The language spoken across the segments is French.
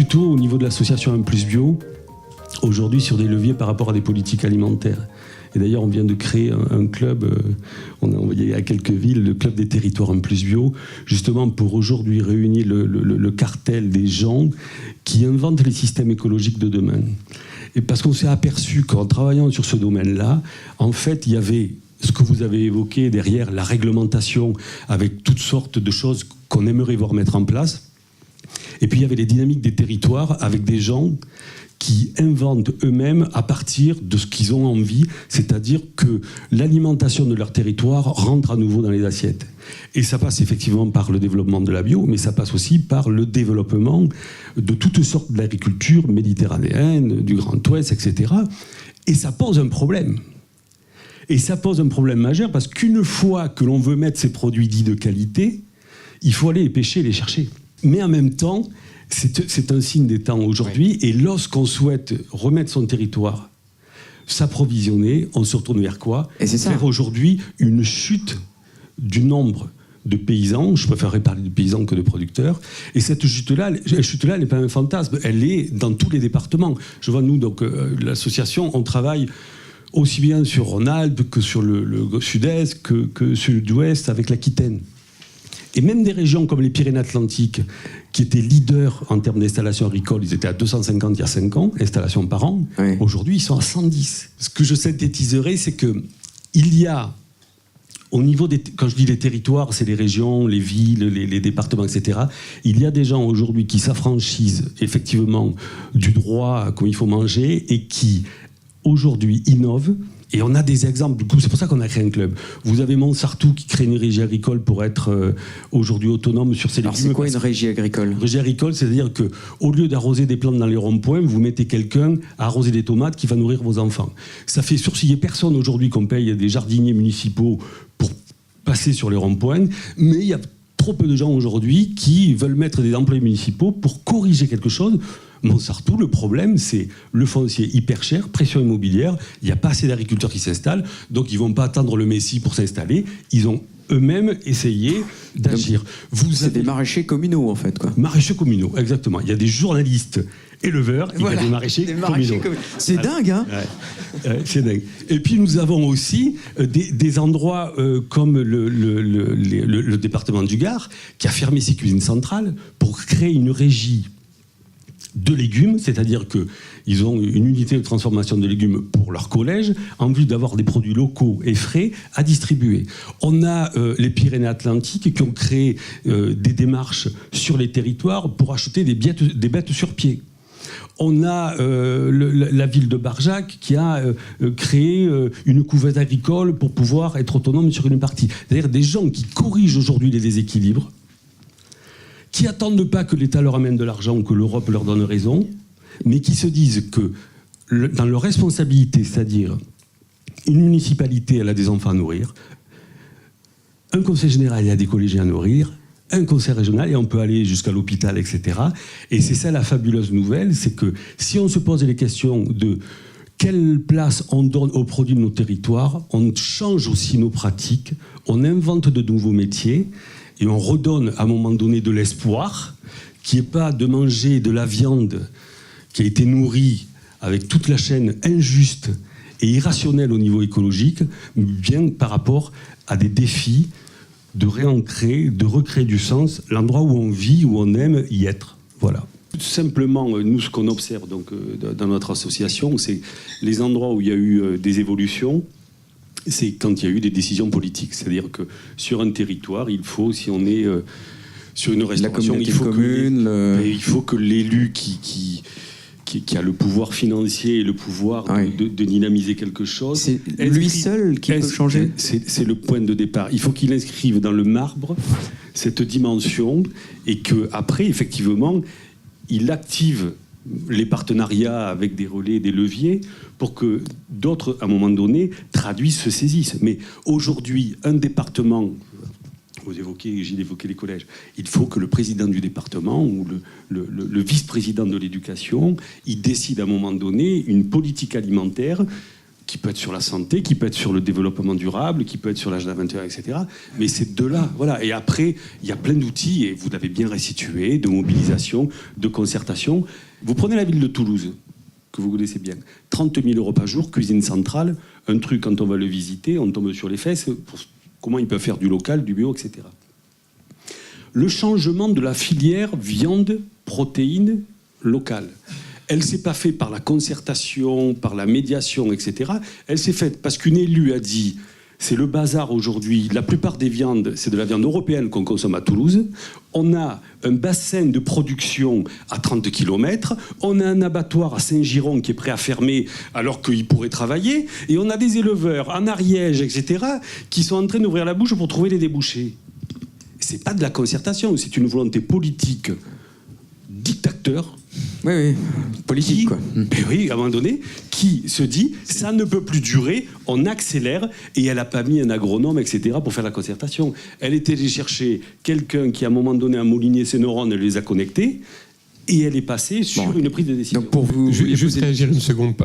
plutôt au niveau de l'association 1+Bio, aujourd'hui sur des leviers par rapport à des politiques alimentaires. Et d'ailleurs, on vient de créer un club, on a envoyé à quelques villes, le club des territoires 1+Bio, justement pour aujourd'hui réunir le cartel des gens qui inventent les systèmes écologiques de demain. Et parce qu'on s'est aperçu qu'en travaillant sur ce domaine-là, en fait, il y avait ce que vous avez évoqué derrière, la réglementation avec toutes sortes de choses qu'on aimerait voir mettre en place. Et puis il y avait les dynamiques des territoires avec des gens qui inventent eux-mêmes à partir de ce qu'ils ont envie, c'est-à-dire que l'alimentation de leur territoire rentre à nouveau dans les assiettes. Et ça passe effectivement par le développement de la bio, mais ça passe aussi par le développement de toutes sortes d'agriculture méditerranéenne, du Grand Ouest, etc. Et ça pose un problème. Et ça pose un problème majeur parce qu'une fois que l'on veut mettre ces produits dits de qualité, il faut aller les pêcher, les chercher. Mais en même temps, c'est un signe des temps aujourd'hui. Et lorsqu'on souhaite remettre son territoire, s'approvisionner, on se retourne vers quoi? Vers aujourd'hui une chute du nombre de paysans. Je préférerais parler de paysans que de producteurs. Et cette chute-là, elle n'est pas un fantasme. Elle est dans tous les départements. Je vois, nous, donc, l'association, on travaille aussi bien sur Rhône-Alpes que sur le Sud-Est, que Sud-Ouest, avec l'Aquitaine. Et même des régions comme les Pyrénées-Atlantiques, qui étaient leaders en termes d'installations agricoles, ils étaient à 250 il y a 5 ans, installations par an. Oui. Aujourd'hui, ils sont à 110. Ce que je synthétiserai, c'est qu'il y a, au niveau des... Quand je dis les territoires, c'est les régions, les villes, les départements, etc. Il y a des gens aujourd'hui qui s'affranchissent effectivement du droit comme il faut manger et qui, aujourd'hui, innovent. Et on a des exemples, du coup, c'est pour ça qu'on a créé un club. Vous avez Montsartou qui crée une régie agricole pour être aujourd'hui autonome sur ses légumes. Alors c'est quoi une régie agricole? Régie agricole, c'est-à-dire qu'au lieu d'arroser des plantes dans les ronds-points, vous mettez quelqu'un à arroser des tomates qui va nourrir vos enfants. Ça fait sourciller personne aujourd'hui qu'on paye des jardiniers municipaux pour passer sur les ronds-points, mais il y a trop peu de gens aujourd'hui qui veulent mettre des employés municipaux pour corriger quelque chose. Montsartou, le problème, c'est le foncier hyper cher, pression immobilière, il n'y a pas assez d'agriculteurs qui s'installent, donc ils ne vont pas attendre le Messie pour s'installer, ils ont eux-mêmes essayé d'agir. C'est des maraîchers communaux, en fait, quoi. Maraîchers communaux, exactement. Il y a des journalistes éleveurs et il y a des maraîchers communaux. C'est dingue, hein? Ouais, c'est dingue. Et puis nous avons aussi des endroits comme le département du Gard, qui a fermé ses cuisines centrales pour créer une régie de légumes, c'est-à-dire qu'ils ont une unité de transformation de légumes pour leur collège, en vue d'avoir des produits locaux et frais à distribuer. On a les Pyrénées-Atlantiques qui ont créé des démarches sur les territoires pour acheter des bêtes sur pied. On a la ville de Barjac qui a créé une couvette agricole pour pouvoir être autonome sur une partie. C'est-à-dire des gens qui corrigent aujourd'hui les déséquilibres, qui attendent pas que l'État leur amène de l'argent ou que l'Europe leur donne raison, mais qui se disent que dans leur responsabilité, c'est-à-dire une municipalité, elle a des enfants à nourrir, un conseil général, il y a des collégiens à nourrir, un conseil régional, et on peut aller jusqu'à l'hôpital, etc. Et c'est ça la fabuleuse nouvelle, c'est que si on se pose les questions de quelle place on donne aux produits de nos territoires, on change aussi nos pratiques, on invente de nouveaux métiers, et on redonne à un moment donné de l'espoir, qui n'est pas de manger de la viande qui a été nourrie avec toute la chaîne injuste et irrationnelle au niveau écologique, mais bien par rapport à des défis de réancrer, de recréer du sens, l'endroit où on vit, où on aime y être. Voilà. Tout simplement, nous, ce qu'on observe donc, dans notre association, c'est les endroits où il y a eu des évolutions, c'est quand il y a eu des décisions politiques. C'est-à-dire que sur un territoire, il faut, si on est sur une restauration, il faut que l'élu qui a le pouvoir financier et le pouvoir de dynamiser quelque chose... C'est lui seul qui peut changer. C'est le point de départ. Il faut qu'il inscrive dans le marbre cette dimension et qu'après, effectivement, il active les partenariats avec des relais, des leviers, pour que d'autres, à un moment donné, traduisent, se saisissent. Mais aujourd'hui, un département, Gilles évoquait les collèges, il faut que le président du département ou le vice-président de l'éducation, il décide à un moment donné une politique alimentaire qui peut être sur la santé, qui peut être sur le développement durable, qui peut être sur l'agenda 21, etc. Mais c'est de là, voilà. Et après, il y a plein d'outils, et vous l'avez bien restitué, de mobilisation, de concertation. Vous prenez la ville de Toulouse, que vous connaissez bien. 30 000 euros par jour, cuisine centrale, un truc, quand on va le visiter, on tombe sur les fesses, pour comment ils peuvent faire du local, du bio, etc. Le changement de la filière viande, protéines, locale. Elle ne s'est pas faite par la concertation, par la médiation, etc. Elle s'est faite parce qu'une élue a dit c'est le bazar aujourd'hui, la plupart des viandes, c'est de la viande européenne qu'on consomme à Toulouse. On a un bassin de production à 30 km, on a un abattoir à Saint-Giron qui est prêt à fermer alors qu'il pourrait travailler, et on a des éleveurs en Ariège, etc., qui sont en train d'ouvrir la bouche pour trouver les débouchés. C'est pas de la concertation, c'est une volonté politique dictateur. Oui, politique, quoi. Oui, à un moment donné, qui se dit, ça ne peut plus durer, on accélère, et elle n'a pas mis un agronome, etc., pour faire la concertation. Elle était allée chercher quelqu'un qui, à un moment donné, a mouliné ses neurones, elle les a connectés, et elle est passée sur une prise de décision. Donc pour vous, juste réagir une seconde.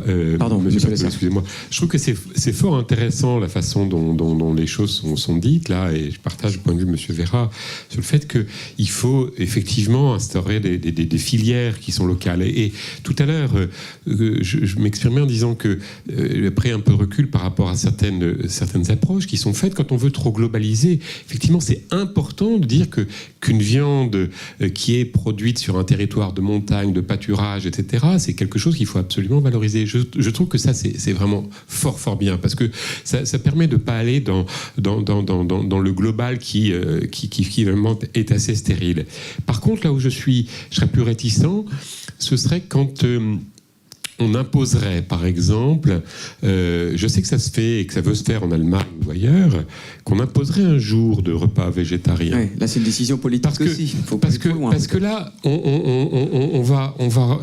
Pardon, monsieur Lessard. Excusez-moi. Je trouve que c'est fort intéressant la façon dont les choses sont dites là, et je partage le point de vue de monsieur Vera sur le fait qu'il faut effectivement instaurer des filières qui sont locales. Et tout à l'heure, je m'exprimais en disant que après un peu de recul par rapport à certaines approches qui sont faites quand on veut trop globaliser. Effectivement, c'est important de dire qu'une viande qui est produite sur un territoire de montagne, de pâturage, etc., c'est quelque chose qu'il faut absolument valoriser. Je trouve que ça, c'est vraiment fort bien, parce que ça permet de ne pas aller dans le global qui vraiment est assez stérile. Par contre, là où je serais plus réticent, ce serait quand on imposerait, par exemple, je sais que ça se fait et que ça veut se faire en Allemagne ou ailleurs, qu'on imposerait un jour de repas végétarien. Ouais, là, c'est une décision politique aussi. Parce que là, on va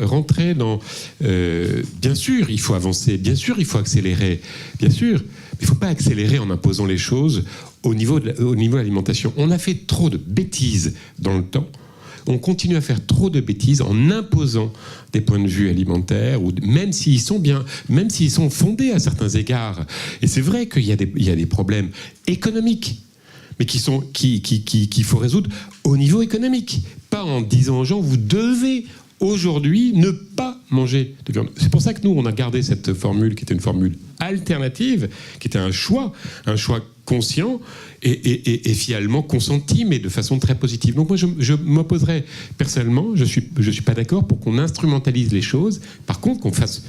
rentrer dans... bien sûr, il faut avancer, bien sûr, il faut accélérer, bien sûr, mais il ne faut pas accélérer en imposant les choses au niveau de l'alimentation. On a fait trop de bêtises dans le temps. On continue à faire trop de bêtises en imposant des points de vue alimentaires, ou même s'ils sont fondés à certains égards. Et c'est vrai qu'il y a des problèmes économiques, mais qu'il faut résoudre au niveau économique, pas en disant aux gens vous devez aujourd'hui ne pas manger de viande. C'est pour ça que nous on a gardé cette formule qui était une formule alternative, qui était un choix conscient et finalement consenti, mais de façon très positive. Donc moi, je m'opposerais personnellement, je suis pas d'accord pour qu'on instrumentalise les choses. Par contre, qu'on fasse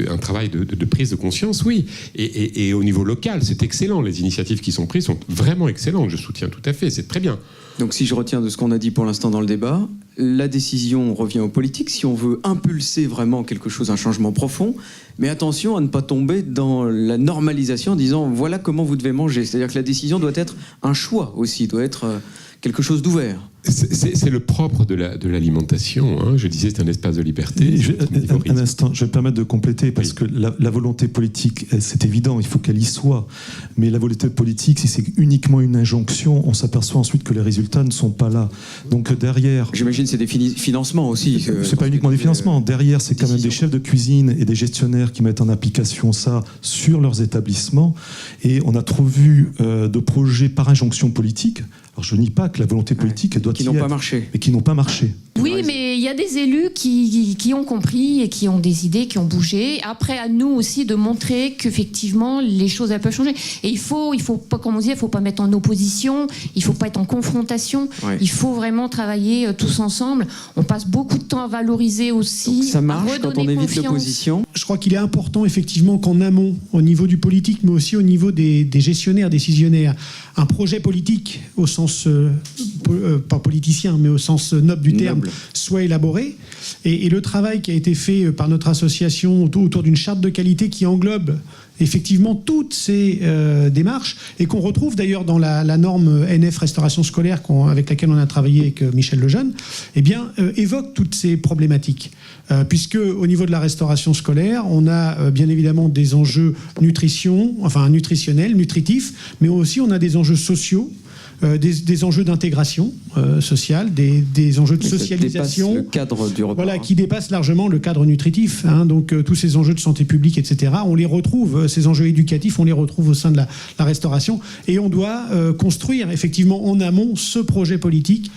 un travail de prise de conscience, oui. Et au niveau local, c'est excellent. Les initiatives qui sont prises sont vraiment excellentes. Je soutiens tout à fait, c'est très bien. Donc si je retiens de ce qu'on a dit pour l'instant dans le débat, la décision revient aux politiques si on veut impulser vraiment quelque chose, un changement profond. Mais attention à ne pas tomber dans la normalisation en disant voilà comment vous devez manger. C'est-à-dire que la décision doit être un choix aussi, doit être quelque chose d'ouvert. C'est le propre de l'alimentation. Hein. Je disais, c'est un espace de liberté. Un instant, je vais me permettre de compléter, parce que la volonté politique, c'est évident, il faut qu'elle y soit. Mais la volonté politique, si c'est uniquement une injonction, on s'aperçoit ensuite que les résultats ne sont pas là. Donc derrière... J'imagine que c'est des financements aussi. C'est pas uniquement des financements. Derrière, c'est quand même des chefs de cuisine et des gestionnaires qui mettent en application ça sur leurs établissements. Et on a trop vu de projets par injonction politique. Alors je nie pas que la volonté politique doit qui n'ont pas marché. Mais qui n'ont pas marché. Oui, mais il y a des élus qui ont compris et qui ont des idées, qui ont bougé. Après, à nous aussi de montrer qu'effectivement, les choses elles peuvent changer. Et il faut pas, comme on dit, il faut pas mettre en opposition, il faut pas être en confrontation. Ouais. Il faut vraiment travailler tous ensemble. On passe beaucoup de temps à valoriser aussi. Donc ça marche quand on évite l'opposition. Je crois qu'il est important effectivement qu'en amont, au niveau du politique, mais aussi au niveau des gestionnaires, décisionnaires, un projet politique au sens pas politicien, mais au sens noble du terme, soit élaboré. Et le travail qui a été fait par notre association autour d'une charte de qualité qui englobe effectivement toutes ces démarches et qu'on retrouve d'ailleurs dans la norme NF restauration scolaire avec laquelle on a travaillé avec Michel Lejeune, eh bien, évoque toutes ces problématiques. Puisque au niveau de la restauration scolaire, on a bien évidemment des enjeux nutritionnels, nutritifs, mais aussi on a des enjeux sociaux, des enjeux d'intégration sociale, des enjeux de Mais ça socialisation. dépasse le cadre du repas. Voilà, qui dépasse largement le cadre nutritif. Hein. Donc tous ces enjeux de santé publique, etc., on les retrouve, ces enjeux éducatifs, on les retrouve au sein de la restauration. Et on doit construire effectivement en amont ce projet politique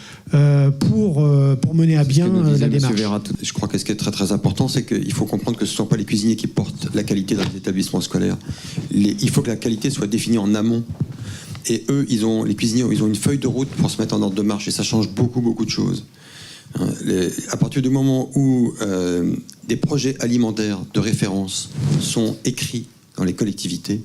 pour mener à bien la démarche. Je crois que ce qui est très très important, c'est qu'il faut comprendre que ce ne sont pas les cuisiniers qui portent la qualité dans les établissements scolaires. Il faut que la qualité soit définie en amont. Et eux, les cuisiniers, ils ont une feuille de route pour se mettre en ordre de marche. Et ça change beaucoup, beaucoup de choses. À partir du moment où des projets alimentaires de référence sont écrits dans les collectivités,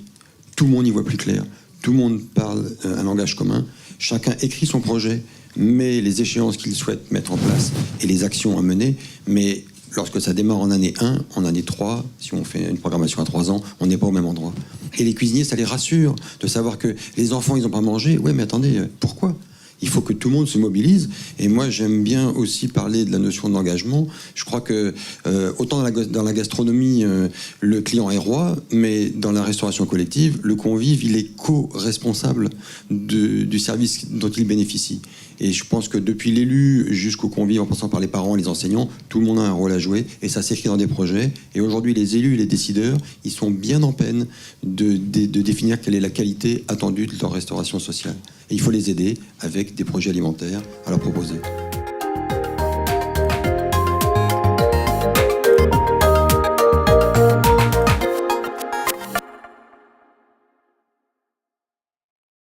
tout le monde y voit plus clair. Tout le monde parle un langage commun. Chacun écrit son projet, met les échéances qu'il souhaite mettre en place et les actions à mener. Mais lorsque ça démarre en année 1, en année 3, si on fait une programmation à 3 ans, on n'est pas au même endroit. Et les cuisiniers, ça les rassure de savoir que les enfants, ils n'ont pas mangé. Ouais, mais attendez, pourquoi ? Il faut que tout le monde se mobilise. Et moi, j'aime bien aussi parler de la notion d'engagement. Je crois que autant dans la gastronomie, le client est roi, mais dans la restauration collective, le convive, il est co-responsable du service dont il bénéficie. Et je pense que depuis l'élu jusqu'au convive, en passant par les parents, les enseignants, tout le monde a un rôle à jouer. Et ça s'écrit dans des projets. Et aujourd'hui, les élus et les décideurs, ils sont bien en peine de définir quelle est la qualité attendue de leur restauration sociale. Et il faut les aider avec des projets alimentaires à leur proposer.